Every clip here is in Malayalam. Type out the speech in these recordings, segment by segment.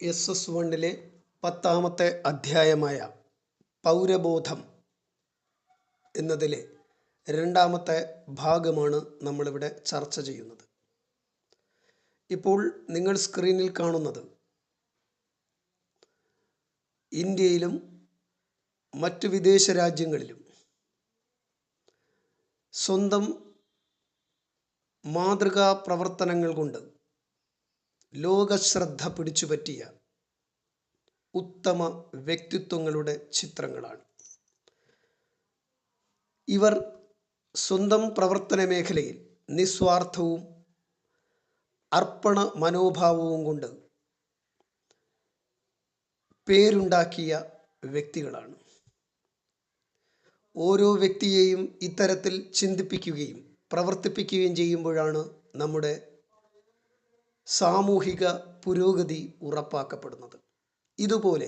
SS1 10ാമത്തെ അധ്യായമായ പൗരബോധം എന്നതിലെ രണ്ടാമത്തെ ഭാഗമാണ് നമ്മളിവിടെ ചർച്ച ചെയ്യുന്നത്. ഇപ്പോൾ നിങ്ങൾ സ്ക്രീനിൽ കാണുന്നത് ഇന്ത്യയിലും മറ്റു വിദേശ രാജ്യങ്ങളിലും സ്വന്തം മാതൃകാ പ്രവർത്തനങ്ങൾ കൊണ്ട് ലോകശ്രദ്ധ പിടിച്ചുപറ്റിയ ഉത്തമ വ്യക്തിത്വങ്ങളുടെ ചിത്രങ്ങളാണ്. ഇവർ സ്വന്തം പ്രവർത്തന മേഖലയിൽ നിസ്വാർത്ഥവും അർപ്പണ മനോഭാവവും കൊണ്ട് പേരുണ്ടാക്കിയ വ്യക്തികളാണ്. ഓരോ വ്യക്തിയെയും ഇത്തരത്തിൽ ചിന്തിപ്പിക്കുകയും പ്രവർത്തിപ്പിക്കുകയും ചെയ്യുമ്പോഴാണ് നമ്മുടെ സാമൂഹിക പുരോഗതി ഉറപ്പാക്കപ്പെടുന്നത്. ഇതുപോലെ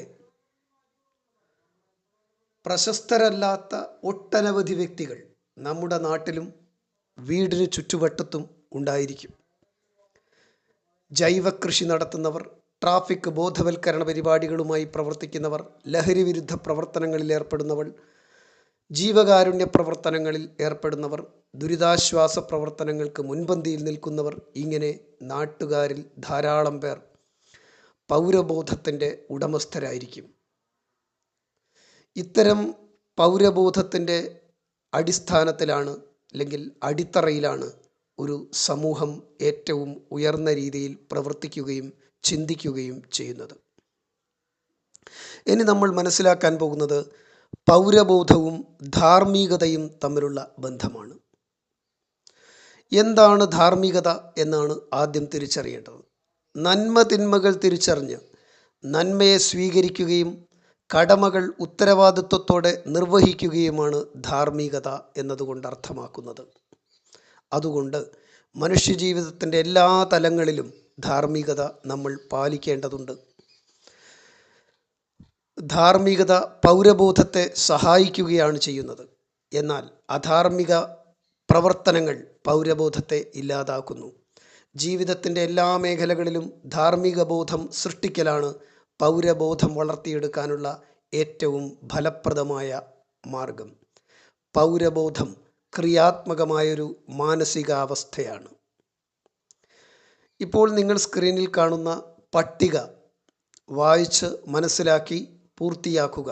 പ്രശസ്തരല്ലാത്ത ഒട്ടനവധി വ്യക്തികൾ നമ്മുടെ നാട്ടിലും വീടിന് ചുറ്റുവട്ടത്തും ഉണ്ടായിരിക്കും. ജൈവ കൃഷി നടത്തുന്നവർ, ട്രാഫിക് ബോധവൽക്കരണ പരിപാടികളുമായി പ്രവർത്തിക്കുന്നവർ, ലഹരി വിരുദ്ധ പ്രവർത്തനങ്ങളിൽ ഏർപ്പെടുന്നവർ, ജീവകാരുണ്യ പ്രവർത്തനങ്ങളിൽ ഏർപ്പെടുന്നവർ, ദുരിതാശ്വാസ പ്രവർത്തനങ്ങൾക്ക് മുൻപന്തിയിൽ നിൽക്കുന്നവർ, ഇങ്ങനെ നാട്ടുകാരിൽ ധാരാളം പേർ പൗരബോധത്തിൻ്റെ ഉടമസ്ഥരായിരിക്കും. ഇത്തരം പൗരബോധത്തിൻ്റെ അടിസ്ഥാനത്തിലാണ് അല്ലെങ്കിൽ അടിത്തറയിലാണ് ഒരു സമൂഹം ഏറ്റവും ഉയർന്ന രീതിയിൽ പ്രവർത്തിക്കുകയും ചിന്തിക്കുകയും ചെയ്യുന്നത്. ഇനി നമ്മൾ മനസ്സിലാക്കാൻ പോകുന്നത് പൗരബോധവും ധാർമ്മികതയും തമ്മിലുള്ള ബന്ധമാണ്. എന്താണ് ധാർമ്മികത എന്നാണ് ആദ്യം തിരിച്ചറിയേണ്ടത്. നന്മ തിന്മകൾ തിരിച്ചറിഞ്ഞ് നന്മയെ സ്വീകരിക്കുകയും കടമകൾ ഉത്തരവാദിത്വത്തോടെ നിർവഹിക്കുകയുമാണ് ധാർമ്മികത എന്നതുകൊണ്ട് അർത്ഥമാക്കുന്നത്. അതുകൊണ്ട് മനുഷ്യജീവിതത്തിൻ്റെ എല്ലാ തലങ്ങളിലും ധാർമ്മികത നമ്മൾ പാലിക്കേണ്ടതുണ്ട്. ധാർമ്മികത പൗരബോധത്തെ സഹായിക്കുകയാണ് ചെയ്യുന്നത്. എന്നാൽ അധാർമിക പ്രവർത്തനങ്ങൾ പൗരബോധത്തെ ഇല്ലാതാക്കുന്നു. ജീവിതത്തിൻ്റെ എല്ലാ മേഖലകളിലും ധാർമ്മിക ബോധം സൃഷ്ടിക്കലാണ് പൗരബോധം വളർത്തിയെടുക്കാനുള്ള ഏറ്റവും ഫലപ്രദമായ മാർഗം. പൗരബോധം ക്രിയാത്മകമായൊരു മാനസികാവസ്ഥയാണ്. ഇപ്പോൾ നിങ്ങൾ സ്ക്രീനിൽ കാണുന്ന പട്ടിക വായിച്ച് മനസ്സിലാക്കി പൂർത്തിയാക്കുക.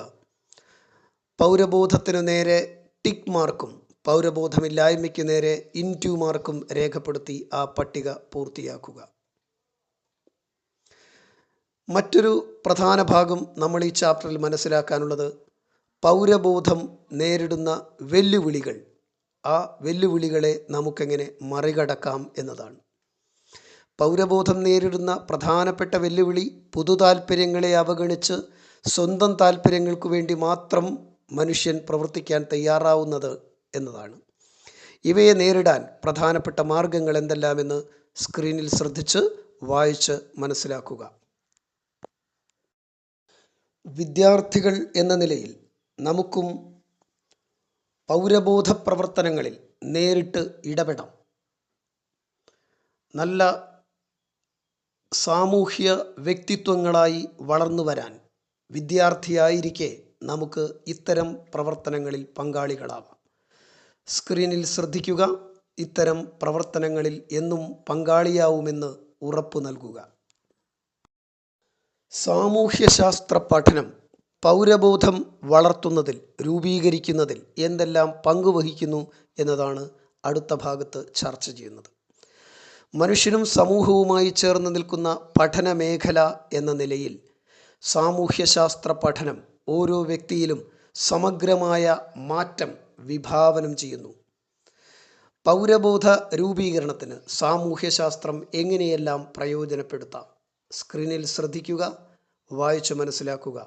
പൗരബോധത്തിനു നേരെ ടിക്ക് മാർക്കും പൗരബോധമില്ലായ്മയ്ക്ക് നേരെ ഇൻറ്റു മാർക്കും രേഖപ്പെടുത്തി ആ പട്ടിക പൂർത്തിയാക്കുക. മറ്റൊരു പ്രധാന ഭാഗം നമ്മൾ ഈ ചാപ്റ്ററിൽ മനസ്സിലാക്കാനുള്ളത് പൗരബോധം നേരിടുന്ന വെല്ലുവിളികൾ, ആ വെല്ലുവിളികളെ നമുക്കെങ്ങനെ മറികടക്കാം എന്നതാണ്. പൗരബോധം നേരിടുന്ന പ്രധാനപ്പെട്ട വെല്ലുവിളി പൊതു താൽപ്പര്യങ്ങളെ അവഗണിച്ച് സ്വന്തം താൽപ്പര്യങ്ങൾക്ക് വേണ്ടി മാത്രം മനുഷ്യൻ പ്രവർത്തിക്കാൻ തയ്യാറാവുന്നത് എന്നതാണ്. ഇവയെ നേരിടാൻ പ്രധാനപ്പെട്ട മാർഗങ്ങൾ എന്തെല്ലാമെന്ന് സ്ക്രീനിൽ ശ്രദ്ധിച്ച് വായിച്ച് മനസ്സിലാക്കുക. വിദ്യാർത്ഥികൾ എന്ന നിലയിൽ നമുക്കും പൗരബോധ പ്രവർത്തനങ്ങളിൽ നേരിട്ട് ഇടപെടാം. നല്ല സാമൂഹ്യ വ്യക്തിത്വങ്ങളായി വളർന്നു വരാൻ വിദ്യാർത്ഥിയായിരിക്കെ നമുക്ക് ഇത്തരം പ്രവർത്തനങ്ങളിൽ പങ്കാളികളാവാം. സ്ക്രീനിൽ ശ്രദ്ധിക്കുക. ഇത്തരം പ്രവർത്തനങ്ങളിൽ എന്നും പങ്കാളിയാവുമെന്ന് ഉറപ്പു നൽകുക. സാമൂഹ്യശാസ്ത്ര പഠനം പൗരബോധം വളർത്തുന്നതിൽ, രൂപീകരിക്കുന്നതിൽ എന്തെല്ലാം പങ്കുവഹിക്കുന്നു എന്നതാണ് അടുത്ത ഭാഗത്ത് ചർച്ച ചെയ്യുന്നത്. മനുഷ്യനും സമൂഹവുമായി ചേർന്ന് നിൽക്കുന്ന പഠന മേഖല എന്ന നിലയിൽ സാമൂഹ്യശാസ്ത്ര പഠനം ഓരോ വ്യക്തിയിലും സമഗ്രമായ മാറ്റം വിഭാവനം ചെയ്യുന്നു. പൗരബോധ രൂപീകരണത്തിന് സാമൂഹ്യശാസ്ത്രം എങ്ങനെയെല്ലാം പ്രയോജനപ്പെടുത്താം? സ്ക്രീനിൽ ശ്രദ്ധിക്കുക, വായിച്ചു മനസ്സിലാക്കുക.